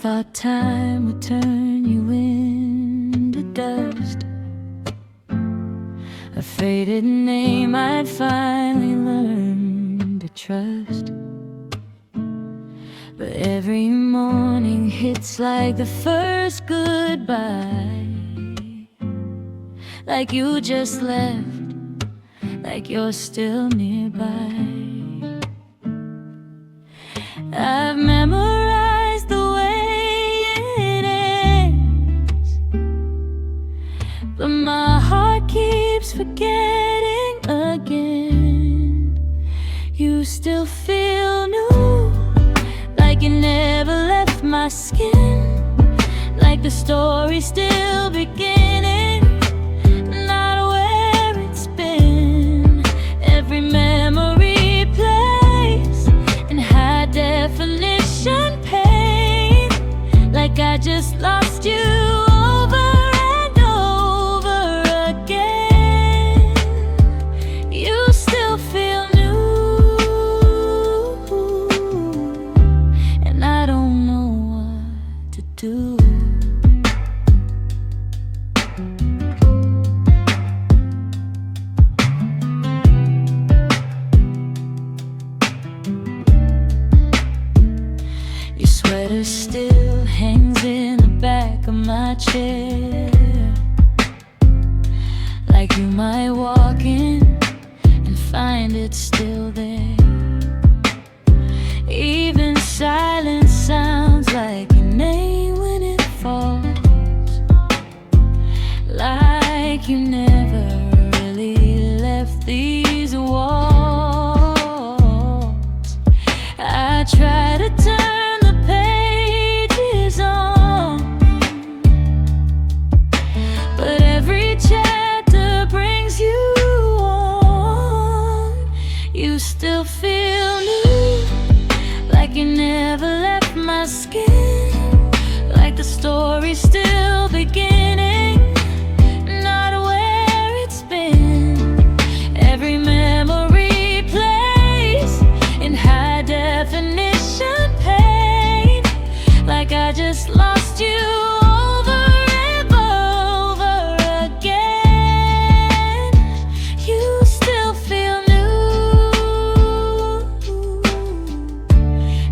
thought time would turn you into dust, a faded name I'd finally learn to trust. But every morning hits like the first goodbye, like you just left, like you're still nearby. I've memorized the way it ends, but my heart keeps forgetting again. You still feel new, like you never left my skin, like the story's still beginning, not where it's been. Every memory plays in high definition pain, like I just lost you over and over again. You still feel new, and I don't know what to do. Your sweater still hangs in the back of my chair, like you might walk in and find it still there. Even silence sounds like your name when it falls, like you never really left these walls. I try to turn the pages on, but every chapter brings you on. You still feel new, like you never left my skin, like the story's still beginning, not where it's been. Every memory plays in high definition pain, like I just lost you over and over again. You still feel new,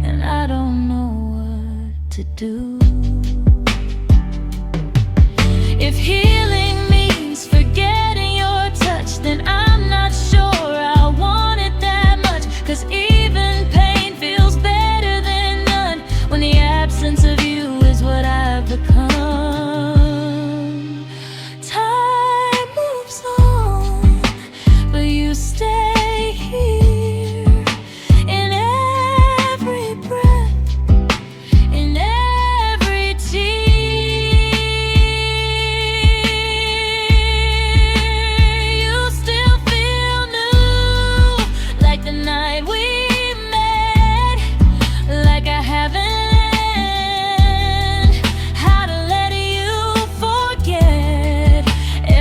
and I don't know what to do. If healing means forgetting your touch, then I'm not sure I want it that much. 'Cause even pain feels better than none when the absence of you is what I've become. Time moves on, but you stay here in every breath, in every tear. You still feel new, like the night we met, like I haven't learned how to let you forget.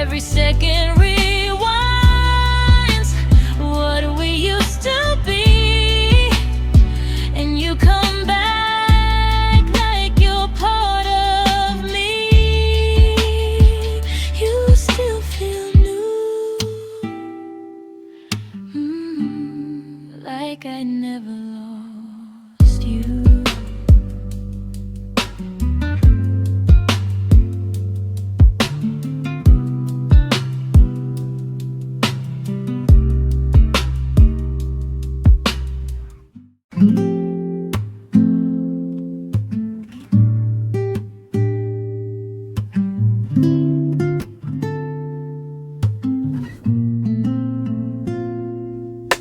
Every second rewinds what we used to be, and you come back like you're part of me. You still feel new, like I never lost you.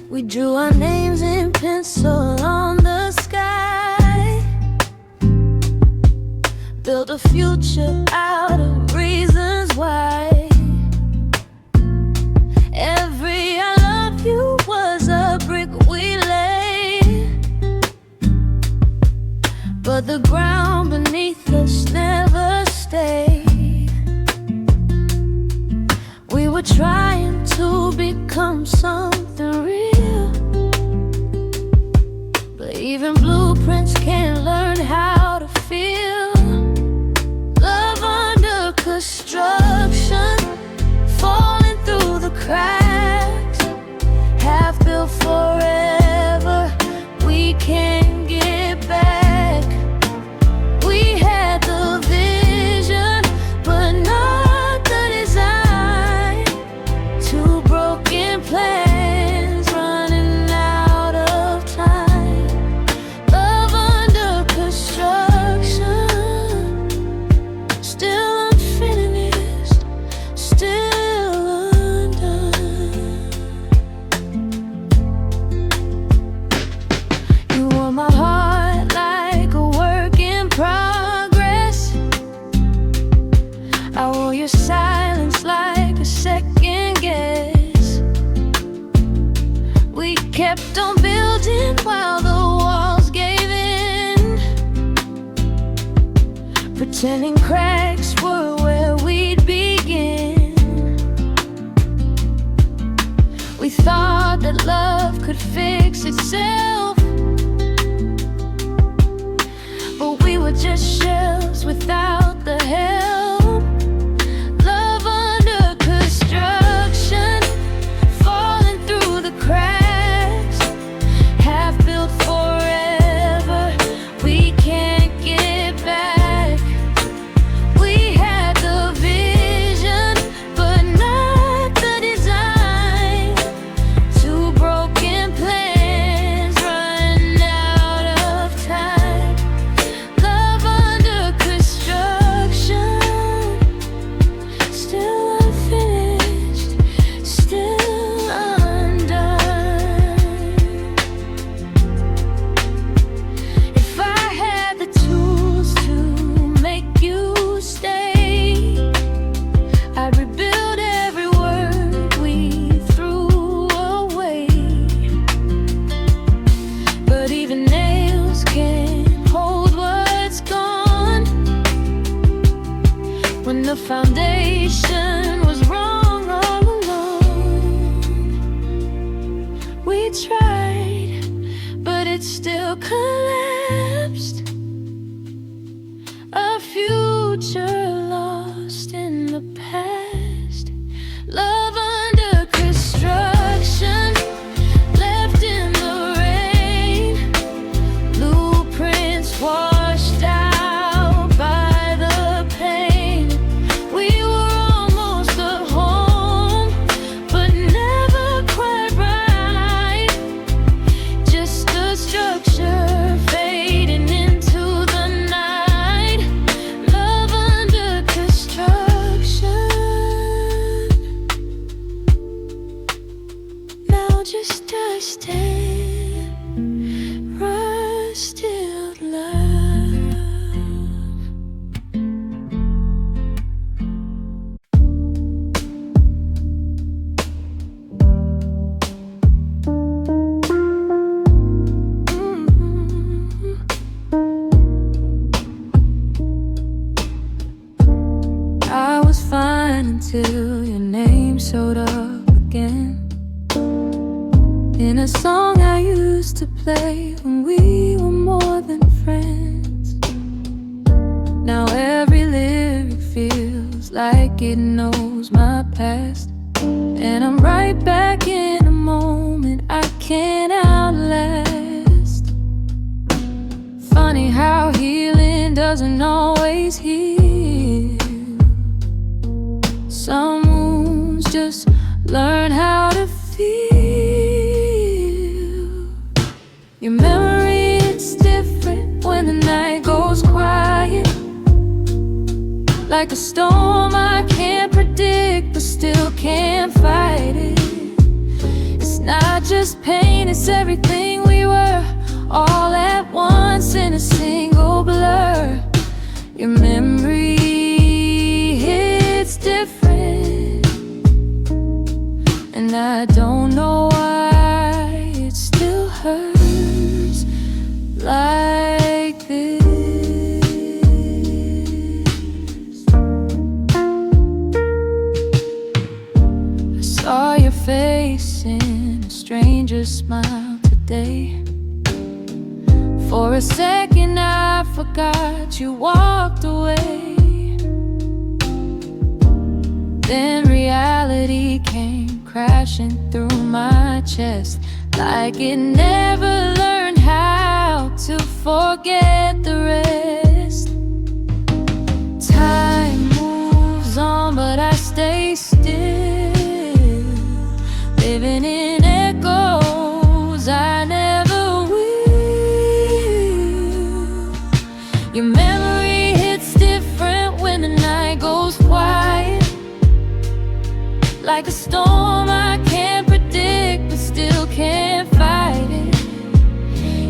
We drew our names in pencil on the sky, built a future out of reasons why. Every I love you was a brick we laid, but the ground beneath us never stayed. We were trying to become something real, but even blueprints can't learn how to feel. your silence like a second guess. We kept on building while the walls gave in, pretending cracks were where we'd begin. We thought that love could fix itself, but we were just shells without the help. Love under construction, falling through the cracks, half built forever, we can't get back. We had the vision, but not the design. Two broken plans running out of time. Love under construction, still unfinished, still undone. If I had the tools to make you stay, I'd rebuild every word we threw away. But even nails can't hold what's gone. When the foundation was wrong all along, we tried, but it still collapsed. A future lost in the past. Love under construction, left in the rain. Blueprints washed out by the pain. We were almost at home, but never quite right. Just a structure fading into the night. Love under construction. Now just a stand, rusted love. I was fine until your name showed up again, in a song I used to play when we were more than friends. Now every lyric feels like it knows my past, and I'm right back in a moment I can't outlast. Funny how healing doesn't always heal. Some wounds just learn how to feel. Your memory, it's different when the night goes quiet, like a storm I can't predict but still can't fight it. It's not just pain, it's everything we were, all at once in a single blur. Your memory, it's different, and I don't know why it still hurts like this. I saw your face in a stranger's smile today. For a second I forgot you walked away. Then reality came crashing through my chest, like it never learned how to forget the rest. Time moves on, but I stay still, living in echoes I never will. Your memory hits different when the night goes quiet, like a storm I can't predict but still can't fight it.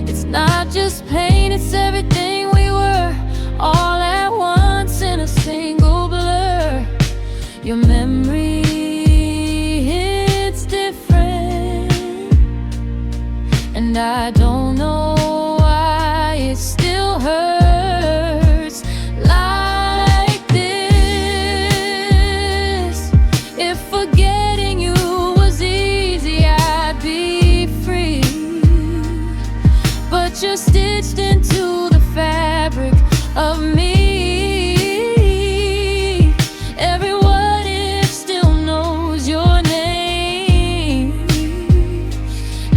It's not just pain, it's everything we were, all at once in a single blur. Your memory hits different, and I don't know why it still hurts like this. If forgetting you was easy, I'd be free, but you're stitched into the fabric of me. Every what if still knows your name,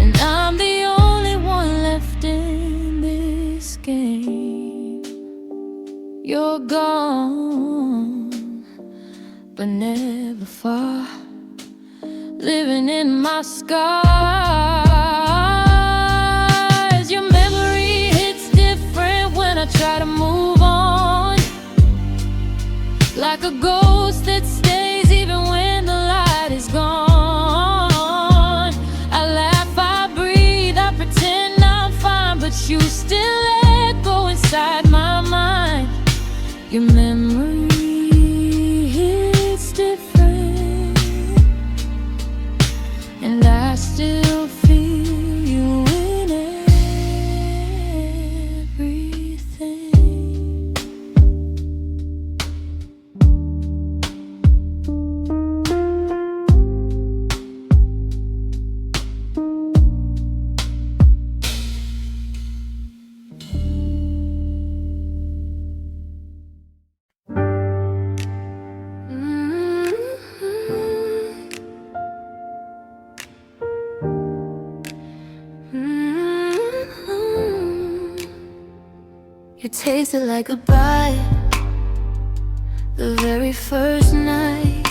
and I'm the only one left in this game. You're gone, but never far, living in my scars. Your memory hits different when I try to move on, like a ghost that stays even when the light is gone. I laugh, I breathe, I pretend I'm fine, but you still echo inside my mind. Your memory hits different, and I still feel you in everything. You tasted like goodbye the very first night,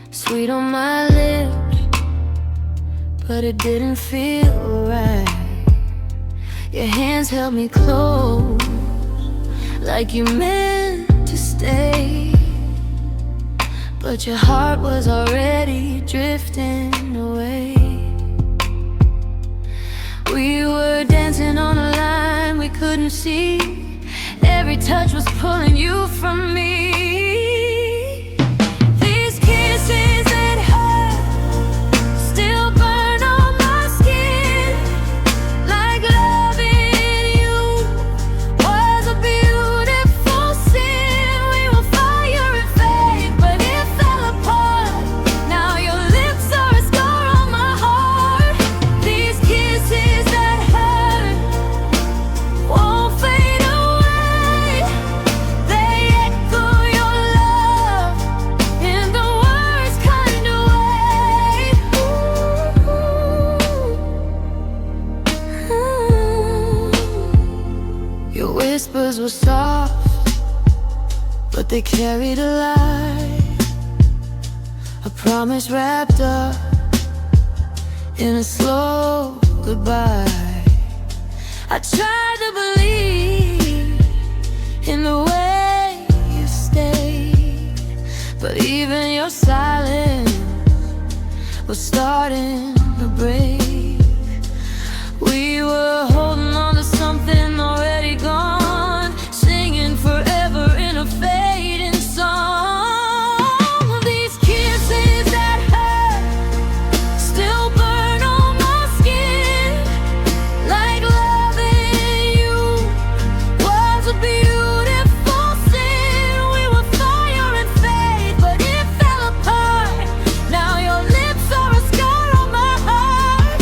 sweet on my lips, but it didn't feel right. Your hands held me close, like you meant to stay, but your heart was already drifting away. We were dancing on a line we couldn't see. Every touch was pulling you from me. These kisses that hurt still burn on my skin, like loving you was a beautiful sin. We were fire and faith, but it fell apart. Now your lips are a scar on my heart. These kisses that hurt won't fade away. They echo your love in the worst kind of way. Your whispers were soft, but they carried a lie. A promise wrapped up in a slow goodbye. I tried to believe in the way you stayed, but even your silence was starting to break. We were holding on to something already gone, singing forever in a fading song. These kisses that hurt still burn on my skin, like loving you was a beautiful sin. We were fire and faith, but it fell apart. Now your lips are a scar on my heart.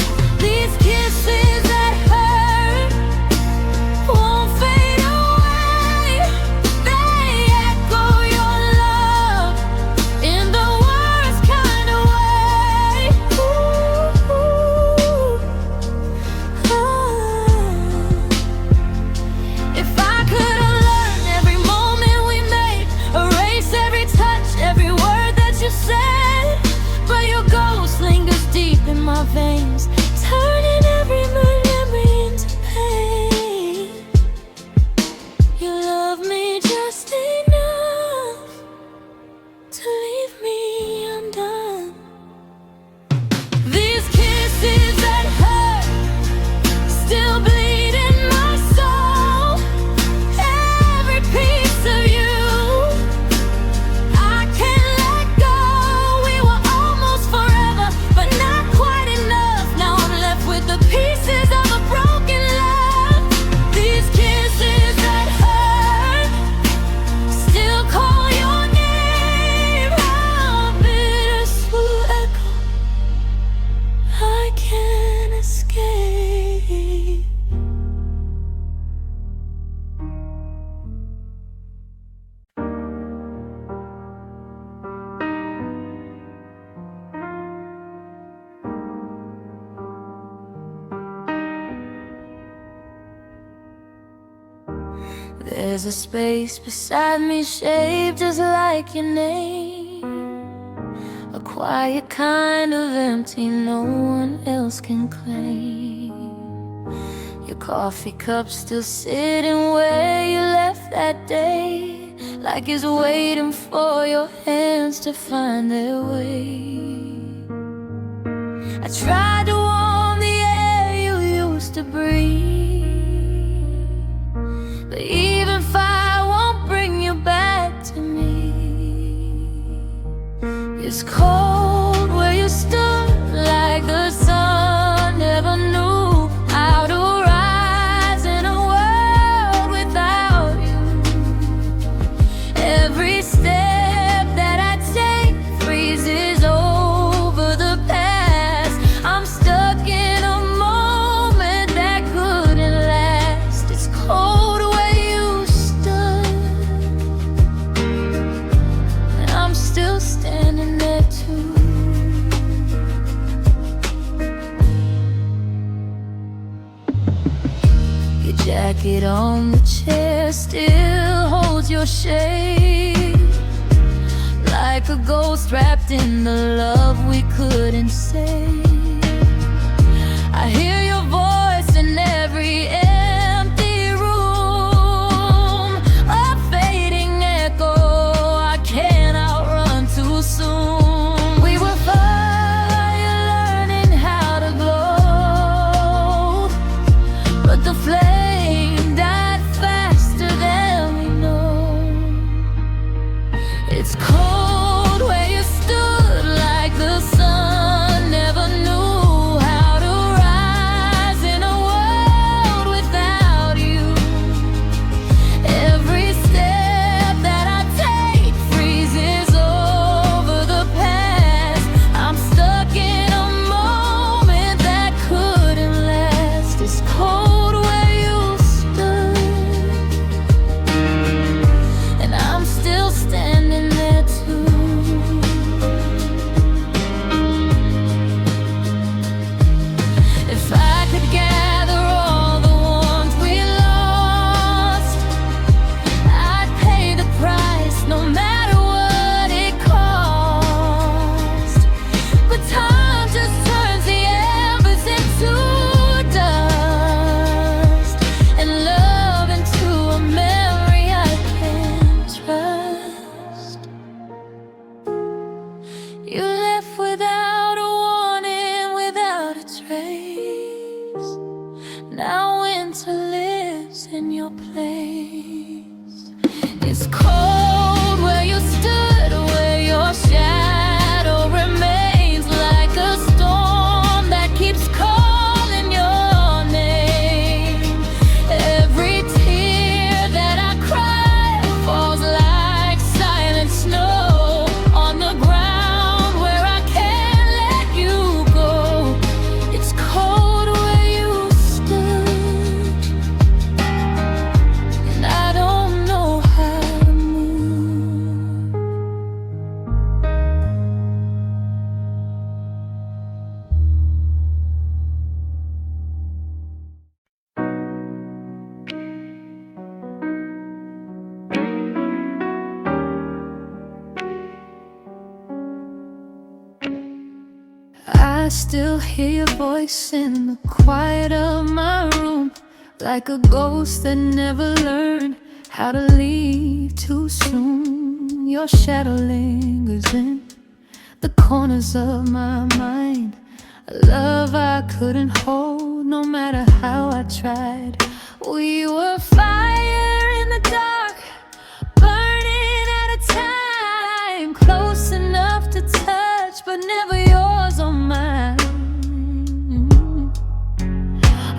There's a space beside me shaped just like your name, a quiet kind of empty no one else can claim. Your coffee cup still sitting where you left that day, like it's waiting for your hands to find their way. I tried to warm the air you used to breathe, but even fire won't bring you back to me. It's cold where you stood, like the sun never knew how to rise in a world without you. Every step that I take freezes over the past. I'm stuck in a moment that couldn't last. It's cold where you stood, and I'm still standing there too. Your jacket on the chair still holds your shade, like a ghost wrapped in the love we couldn't say. I hear your voice in every empty room, a fading echo I can't outrun too soon. We were fire learning how to glow, but the flame died faster than we know. It's cold where you stood, like the sun never knew how to rise in a world without you. Every step that I take freezes over the past. I'm stuck in a moment that couldn't last. It's cold where you stood, and I'm still standing there too. If I could gather all the ones we lost, I'd pay the price no matter what it cost. But time just turns the embers into dust, and love into a memory I can't trust. You left without a warning, without a trace. Now winter lives in your place. It's cold where you stood, where your shadow remains, like a storm that keeps calling your name. Every tear that I cry falls like silent snow on the ground where I can't let you go. It's cold where you stood, and I don't know how to move. I still hear your voice in the quiet of my room, like a ghost that never learned how to leave too soon. Your shadow lingers in the corners of my mind, a love I couldn't hold no matter how I tried. We were fire in the dark, burning at a time, close enough to touch, but never yours or mine.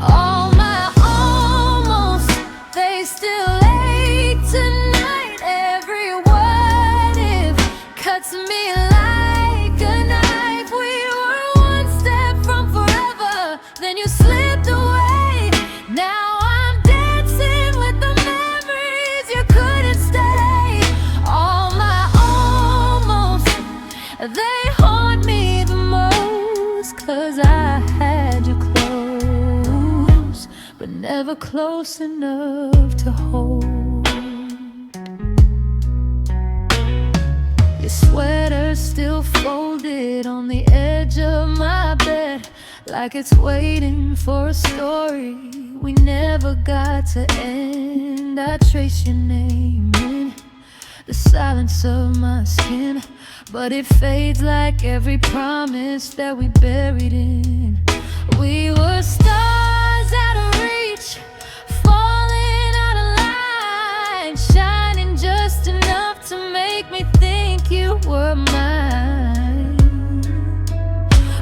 All my almost, they still ache tonight. Every what if cuts me like a knife. We were one step from forever, then you slipped away. Now I'm dancing with the memories you couldn't stay. All my almost, they haunt me the most, 'cause I had you close, but never close enough to hold. Your sweater still folded on the edge of my bed, like it's waiting for a story we never got to end. I trace your name in the silence of my skin, but it fades like every promise that we buried in. We were stars out of reach, falling out of line, shining just enough to make me think you were mine.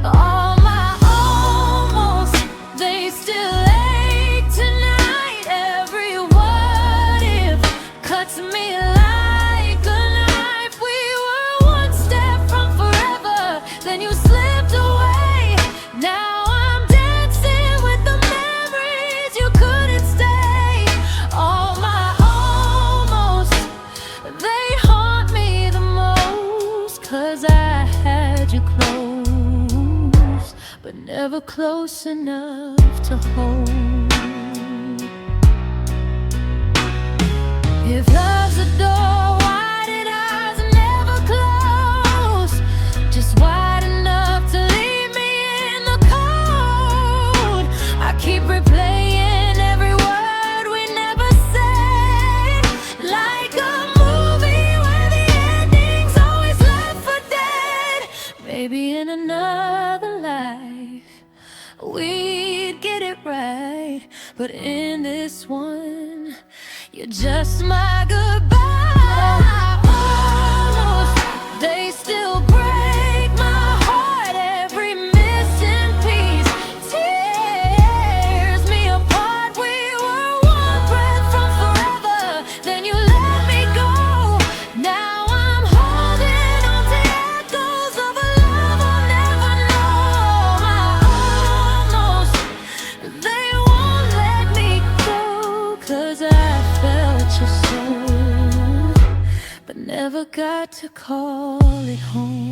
All my almost, they still ache tonight. Every what if cuts me like a knife. We were one step from forever, then you slipped away. Now I'm dancing with the memories you couldn't stay. All my almost, they haunt me the most, 'cause I had you close, but never close enough to hold. If love's a door, why did ours never close? Just wide enough to leave me in the cold. I keep replaying every word we never said, like a movie where the ending's always left for dead. Maybe in another life we'd get it right, but in this one, you're just my goodbye. Almost, they still break my heart. Every missing piece tears me apart. We were one breath from forever, then you let me go. Now I'm holding on to echoes of a love I'll never know. My almost, they won't let me go, 'cause I felt your soul, but never got to call it home.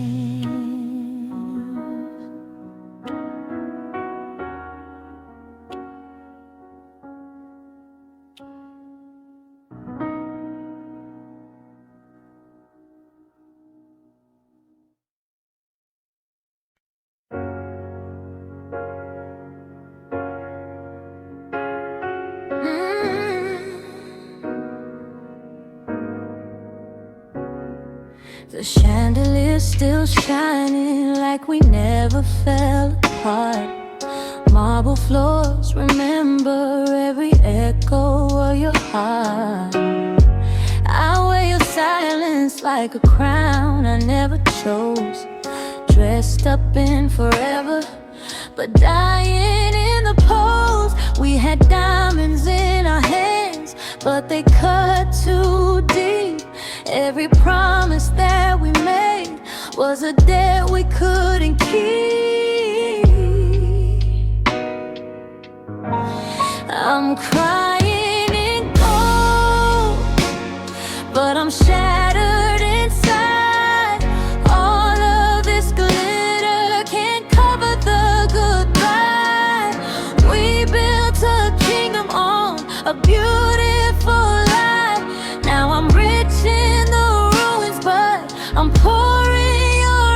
The chandelier's still shining like we never fell apart. Marble floors remember every echo of your heart. I wear your silence like a crown I never chose. Dressed up in forever, but dying in the pose. We had diamonds in our hands, but they cut too deep. Every promise that we made was a debt we couldn't keep. I'm crying in gold, but I'm shattered inside. All of this glitter can't cover the goodbye. We built a kingdom on a beautiful life. Now I'm rich in the ruins, but I'm poor in your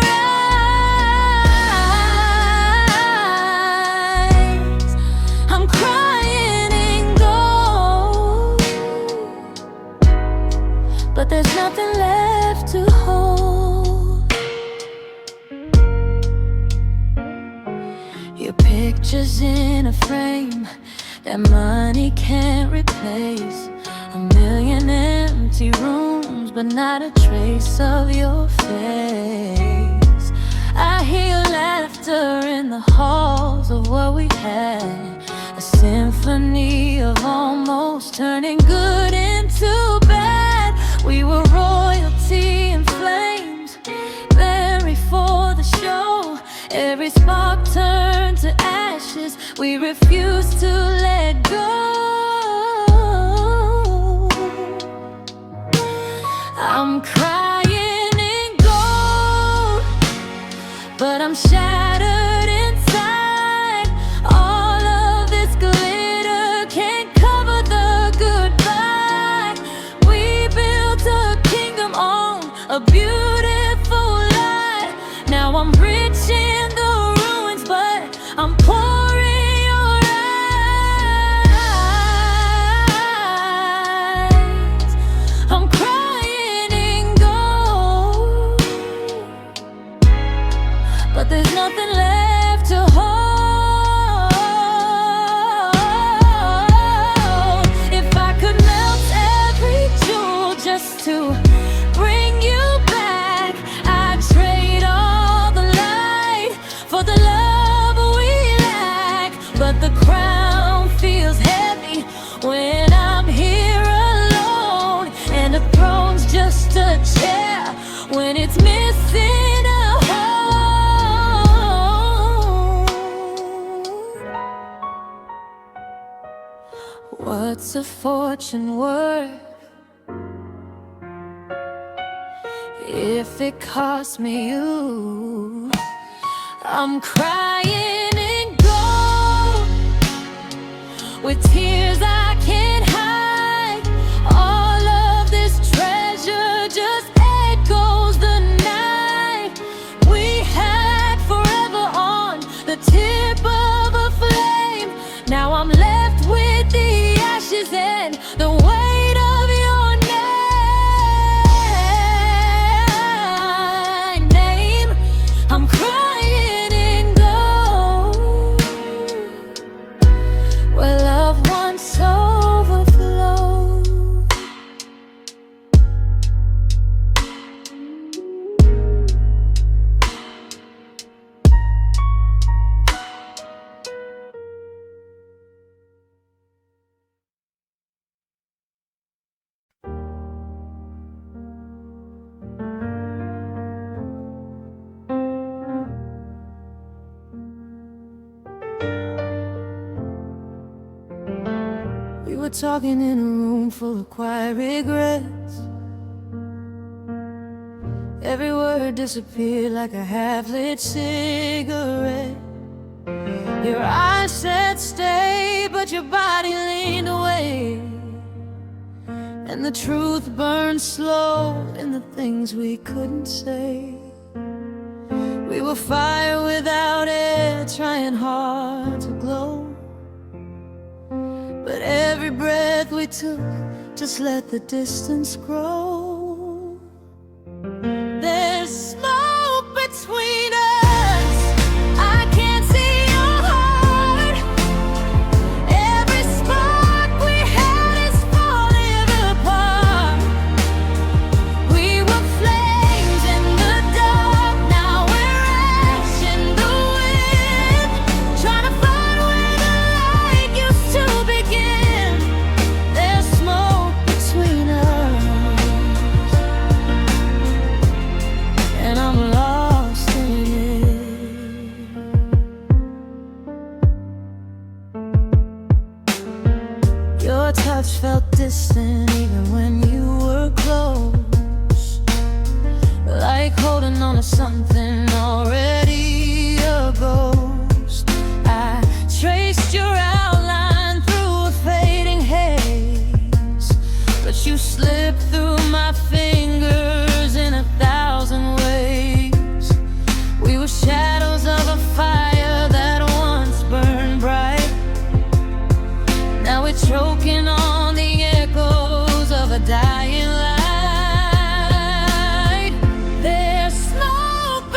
eyes. I'm crying in gold, but there's nothing left to hold. Your picture's in a frame that money can't replace. A million empty rooms, but not a trace of your face. I hear your laughter in the halls of what we had. A symphony of almost turning good into bad. We were royalty in flames, buried for the show. Every spark turned to ashes. We refused to let go. I'm crying in gold, but I'm shattered inside. All of this glitter can't cover the goodbye. We built a kingdom on a beautiful when it's missing a home. What's a fortune worth if it cost me you? I'm crying in gold with tears I can't hide. All of this treasure just echoes the night we had forever on the tip of a flame. Now I'm left with the ashes and the weight of your name. I'm crying in gold where love once overflowed. We were talking in a room full of quiet regrets. Every word disappeared like a half-lit cigarette. Your eyes said stay, but your body leaned away. And the truth burned slow in the things we couldn't say. We were fire without air, trying hard to glow. But every breath we took just let the distance grow. There's smoke between us, I can't see your heart. Every spark we had is falling apart. We were flames in the dark, now we're ash in the wind, trying to find where the light used to begin. There's smoke between us, and I'm lost in it. Your touch felt distant even when you were close, like holding on to something already a ghost. I traced your outline through a fading haze, but you slipped through my fingers in 1,000 ways. We were shadows of a fire that once burned bright. Now we're choking on the echoes of a dying light. There's smoke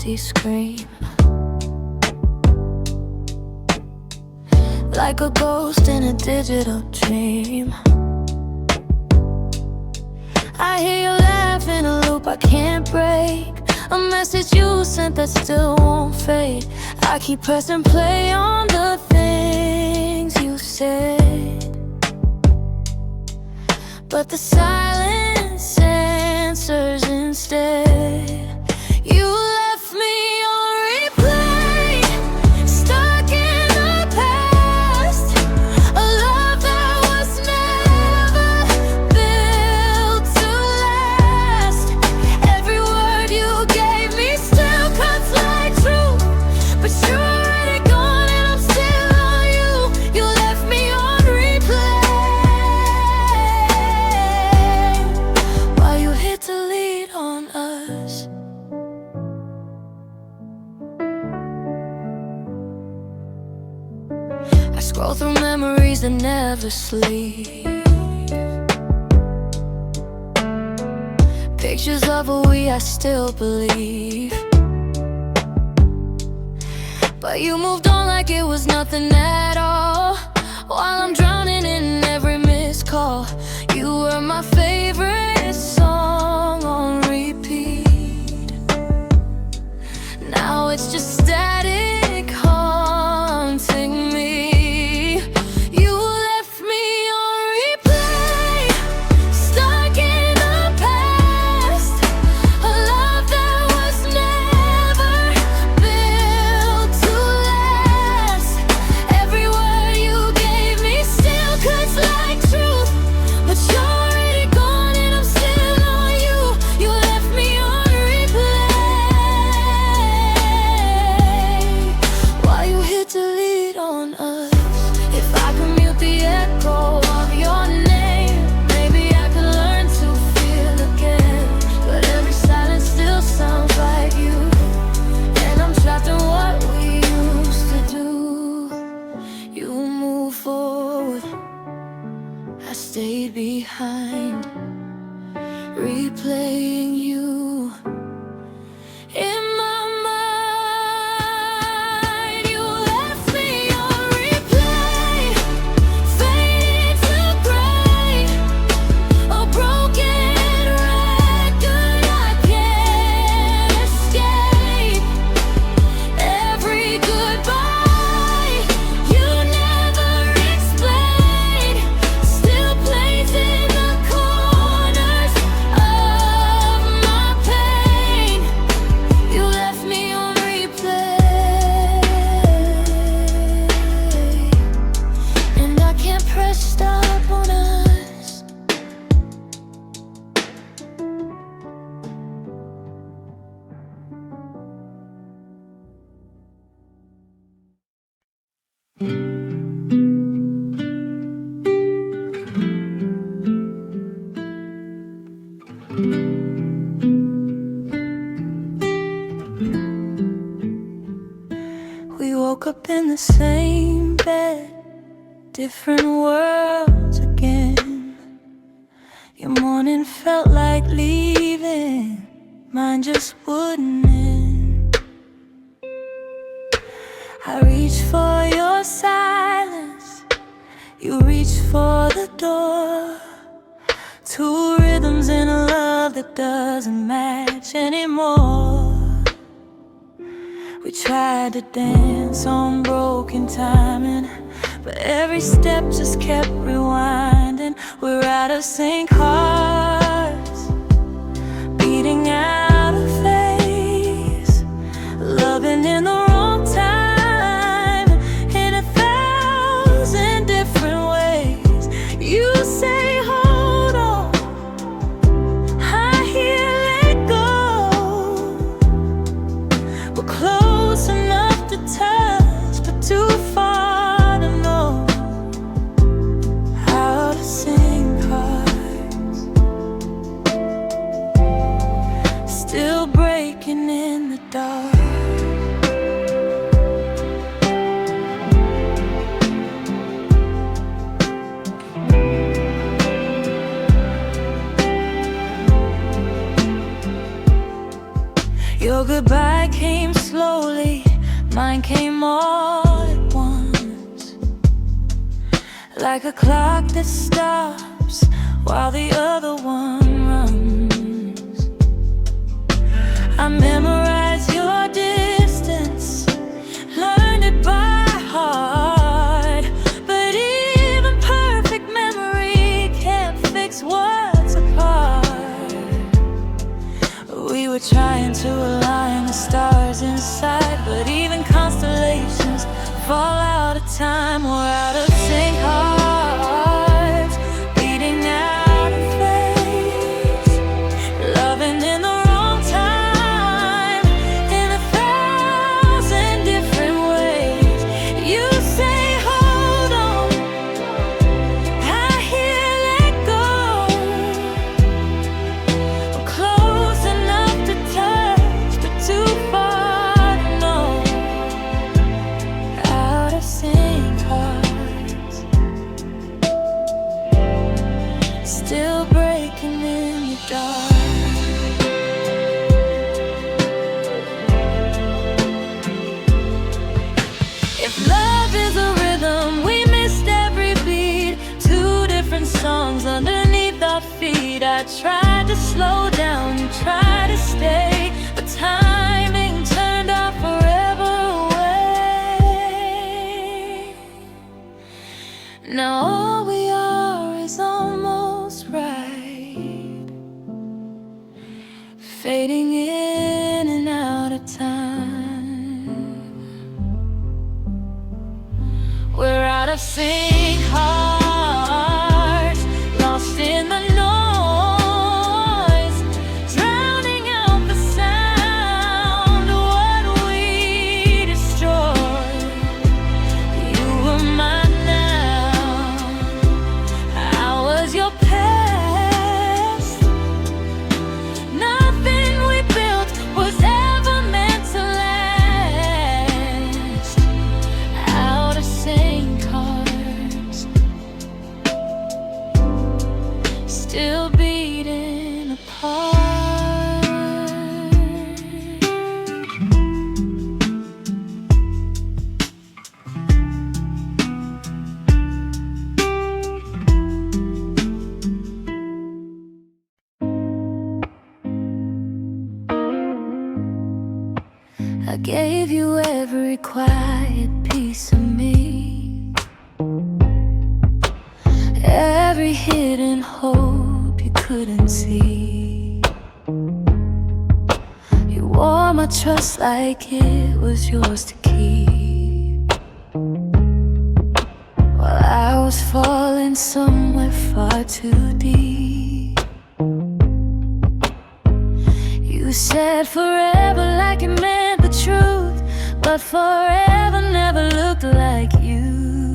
empty scream, like a ghost in a digital dream. I hear you laugh in a loop I can't break, a message you sent that still won't fade. I keep pressing play on the things you said, but the silence answers instead. You left me on replay, stuck in the past, a love that was never built to last. Every word you gave me still cuts like truth, but you're already gone and I'm still on you. You left me on replay, while you hit delete on us. I scroll through memories that never sleep, pictures of a we I still believe, but you moved on like it was nothing at all, while I'm drowning in every missed call. You were my favorite song on repeat. Now it's just static haunting me. You left me on replay, stuck in the past, a love that was never built to last. Every word you gave me still cuts like truth, but you're already gone and I'm still on you. You left me on replay, while you hit delete on us. If I could mute the echo of your name, maybe I could learn to feel again. But every silence still sounds like you, and I'm trapped in what we used to do. You move forward, I stayed behind, replaying you in my mind. You left me on replay, fading to gray, a broken record I can't escape. Every goodbye you never explained still plays in the corners of my pain. You left me on replay, and I can't press stop on us. We woke up in the same bed, different worlds again. Your morning felt like leaving, mine just wouldn't end. I reached for your silence, you reached for the door. Two rhythms in a love that doesn't match anymore. We tried to dance on broken timing, but every step just kept rewinding. We're out of sync hearts, beating out of phase, loving in the wrong time, in 1,000 different ways. You say hold on, I hear let go. We're close enough to touch, but too far to know. Out of sync hearts, came all at once, like a clock that stops while the other one runs. I memorized your distance, learned it by heart, but even perfect memory can't fix what's apart. We were trying to align the stars inside, but even constellations fall out of time. We're out of sync hearts, beating out of phase, loving in the wrong time, in 1,000 different ways. You say hold on, I hear let go. We're close enough to touch, but too far to know. Out of sync hearts, still breaking in the dark. If love is a rhythm, we missed every beat. Two different songs underneath our feet. I tried to slow down, you tried to stay, but timing turned out forever away. Now all we are is almost right, fading in and out of time. We're out of sync hearts, lost in the noise, drowning out the sound of what we destroyed. You were mine now, I was your past. Nothing we built was ever meant to last. Out of sync hearts, still beating apart. I gave you every quiet piece of me, every hidden hope you couldn't see. You wore my trust like it was yours to keep, while I was falling somewhere far too deep. You said forever like it meant the truth, but forever never looked like you.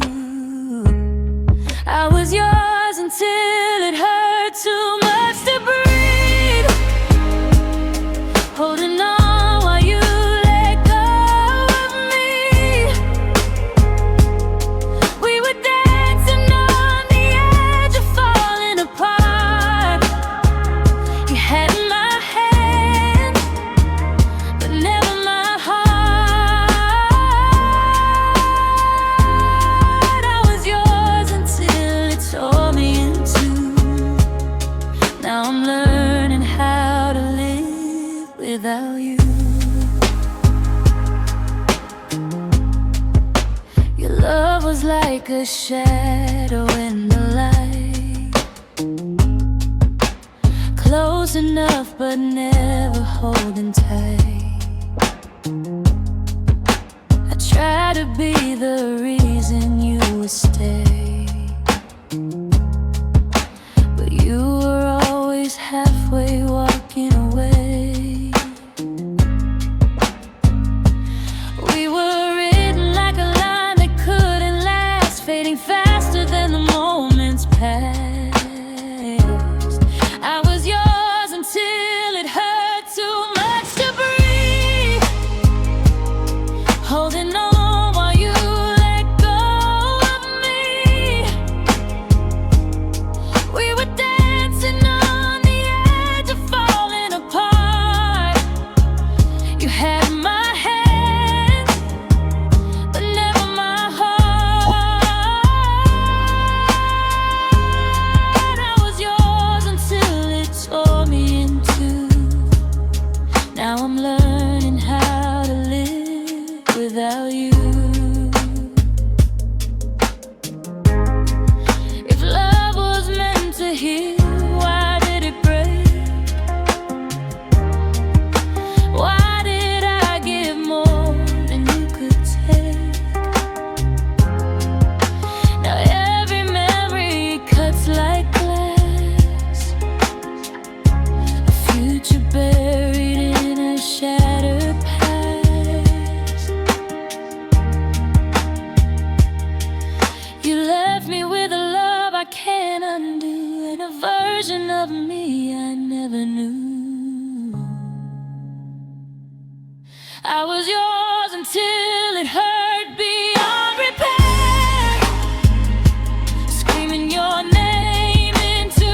I was yours until it hurt too much to breathe, holding on while you let go of me. We were dancing on the edge of falling apart. You had my hand, but never my heart. I was yours until it tore me in two. Now I'm learning how to live without you. Your love was like a shadow in the light, close enough but never holding tight. I tried to be the reason you would stay, but you were always halfway walking away. We were written like a line that couldn't last, fading faster than the moments passed. I was yours until it hurt too much to breathe, holding on while you let go of me. version of me I never knew. I was yours until it hurt beyond repair, screaming your name into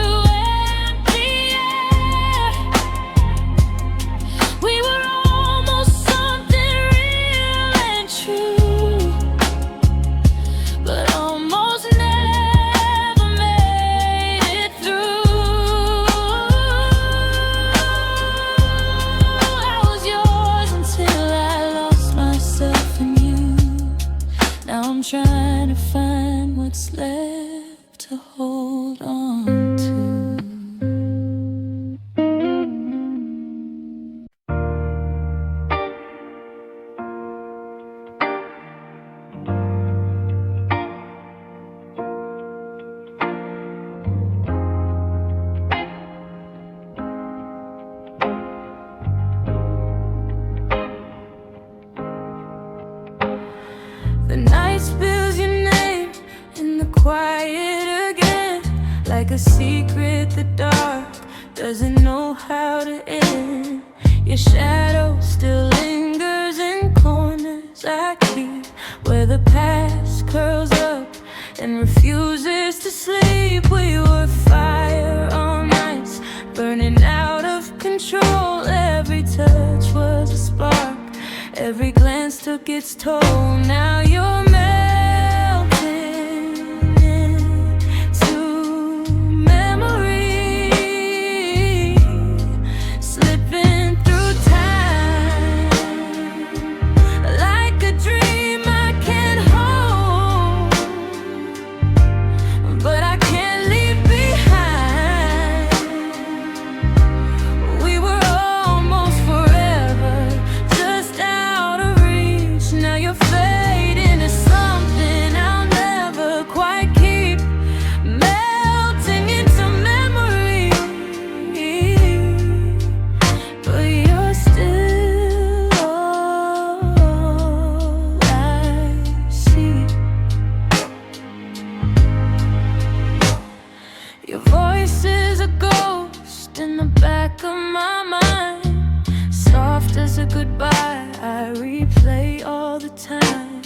empty air. We were almost something real and true, but almost never made it through. I was yours until I lost myself in you. Now I'm trying to find what's left to hold on to. The night spills your name in the quiet again, like a secret the dark doesn't know how to end. Your shadow still lingers in corners I keep, where the past curls up and refuses to sleep. We were fire on ice, burning out of control. Every touch was a spark, every glance took its toll. Now you're melting into memory, slipping through time like a dream I can't hold, but I can't leave behind. We were almost forever, just out of reach. Now you're fading to something I'll never quite keep, melting into memory, but you're still all I see. Your voice is a ghost in the back of my mind, soft as a goodbye I replay all the time.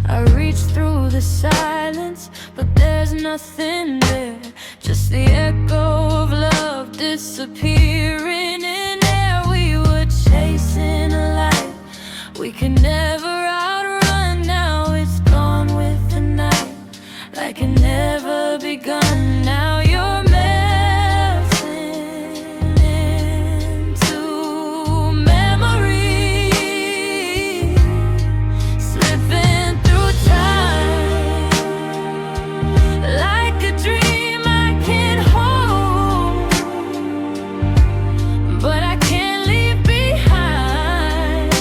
I reach through the silence, but there's nothing there, just the echo of love disappearing in air. We were chasing a light we could never outrun. Now it's gone with the night, like it never begun. Now you're melting into memory, slipping through time like a dream I can't hold, but I can't leave behind.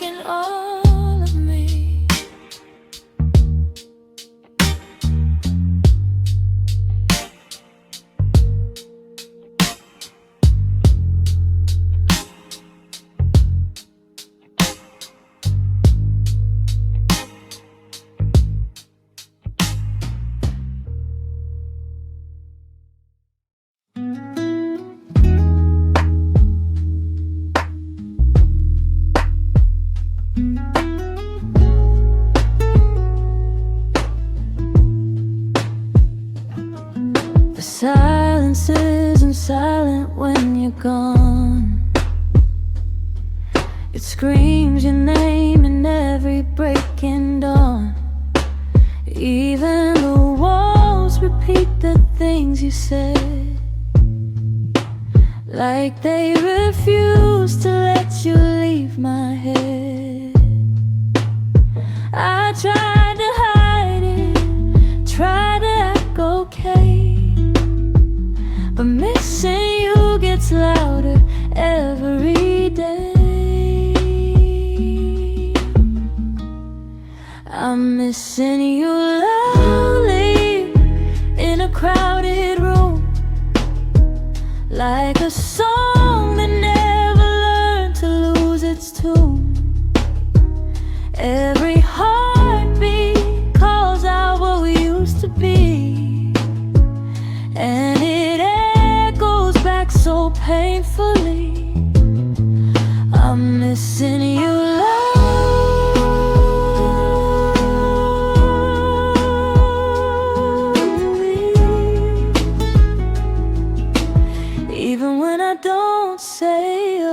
taken all of me. The silence isn't silent when you're gone. It screams your name in every breaking dawn. Even the walls repeat the things you said, like they refuse to let you leave my head. I tried to hide it, tried to act okay, but missing you gets louder every day. I'm missing you loudly in a crowded room, like a song that never learned to lose its tune. Every heartbeat calls out what we used to be, and it echoes back so painfully. I'm missing you loudly, even when I don't say a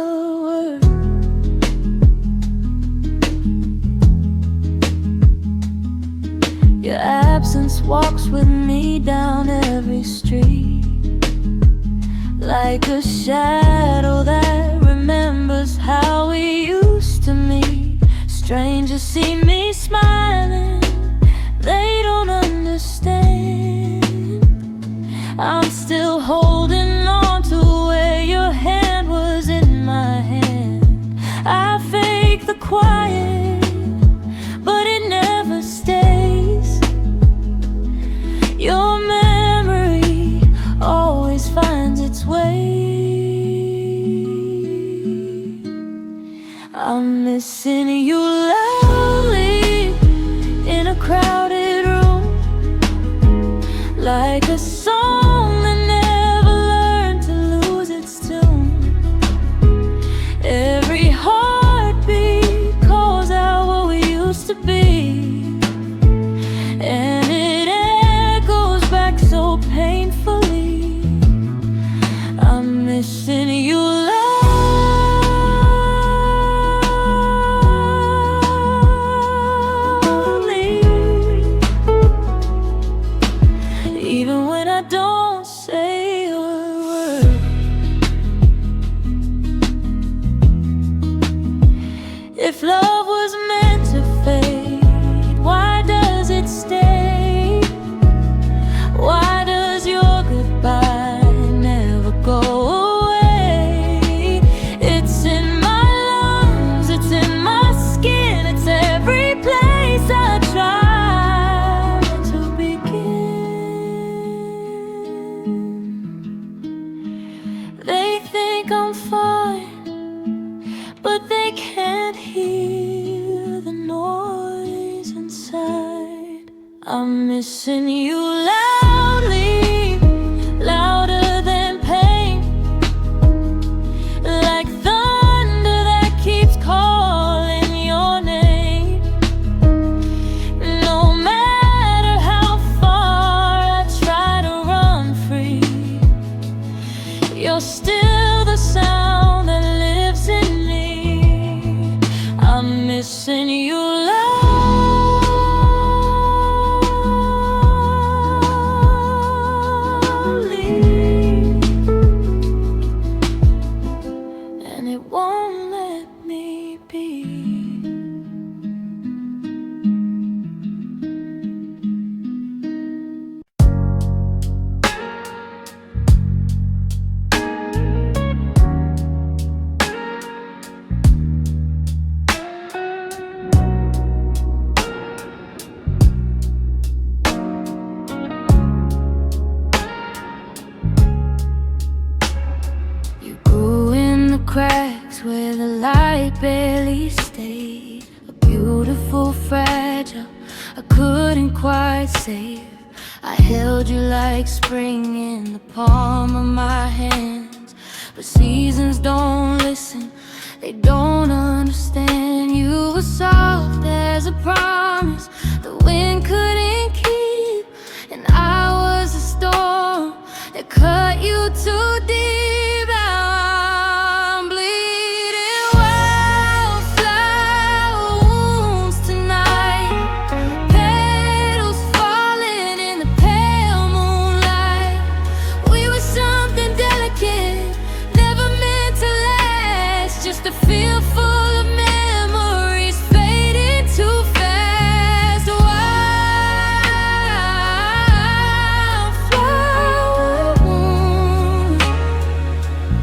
word. Your absence walks with me down every street, like a shadow that remembers how we used to meet. Strangers see me smiling, they don't understand. I'm still holding on to where your hand was in my hand. I fake the quiet, but it never stays. Your memory always finds its way. I'm missing you loudly in a crowded room, like a song that never learned to lose its tune. Every heartbeat calls out what we used to be, and it echoes back so painfully. I'm missing you loudly, even when I don't say a word. If love was meant to fade, why does it stay? Why does your goodbye never go away? It's in my lungs, it's in my skin, it's every place I try to begin. They think I'm fine, but they can't hear the noise inside. I'm missing you loudly, louder than pain, like thunder that keeps calling your name. No matter how far I try to run free, you're still the sound that lives in me. I'm missing you loudly, and it won't let me be. beautiful, fragile, I couldn't quite save. I held you like spring in the palm of my hands. But seasons don't listen, they don't understand. You were soft as a promise the wind couldn't keep, and I was a storm that cut you too deep. I'm bleeding wildflower wounds tonight, petals falling in the pale moonlight. We were something delicate, never meant to last, just a feel full of memories fading too fast. Wildflower wounds,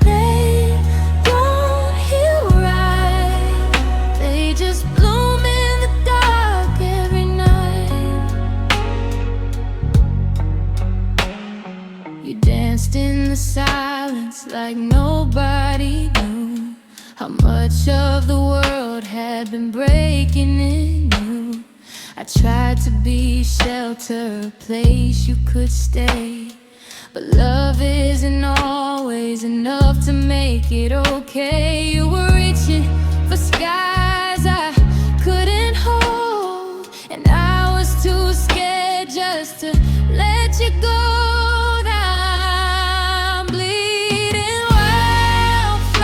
they don't heal right, they just bloom in the dark every night. You danced in the silence like nobody knew how much of the world had been breaking in you. I tried to be shelter, a place you could stay, but love isn't always enough to make it okay. You were reaching for skies I couldn't hold, and I was too scared just to let you go. Now I'm bleeding wildflower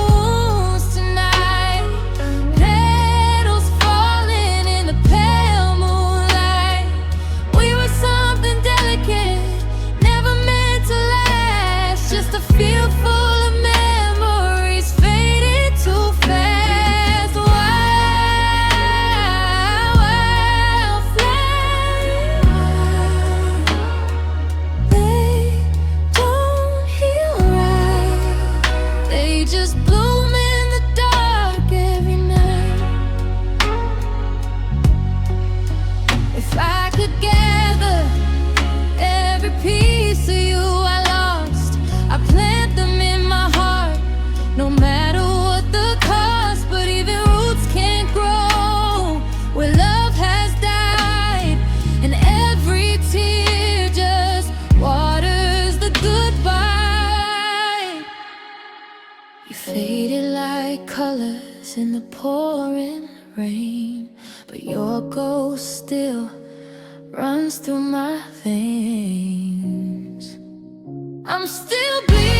wounds tonight, petals falling in the pale moonlight. We were something delicate, never meant to last, just a feel full of memories faded too fast. Wildflowers, they don't heal right, they just bloom in the dark every night. If I could gather every piece of you I lost, I plant them in my heart, no matter what the cost. But even roots can't grow where love has died, and every tear just waters the goodbye. You faded like colors in the pouring rain, but your ghost still runs through my veins. I'm still bleeding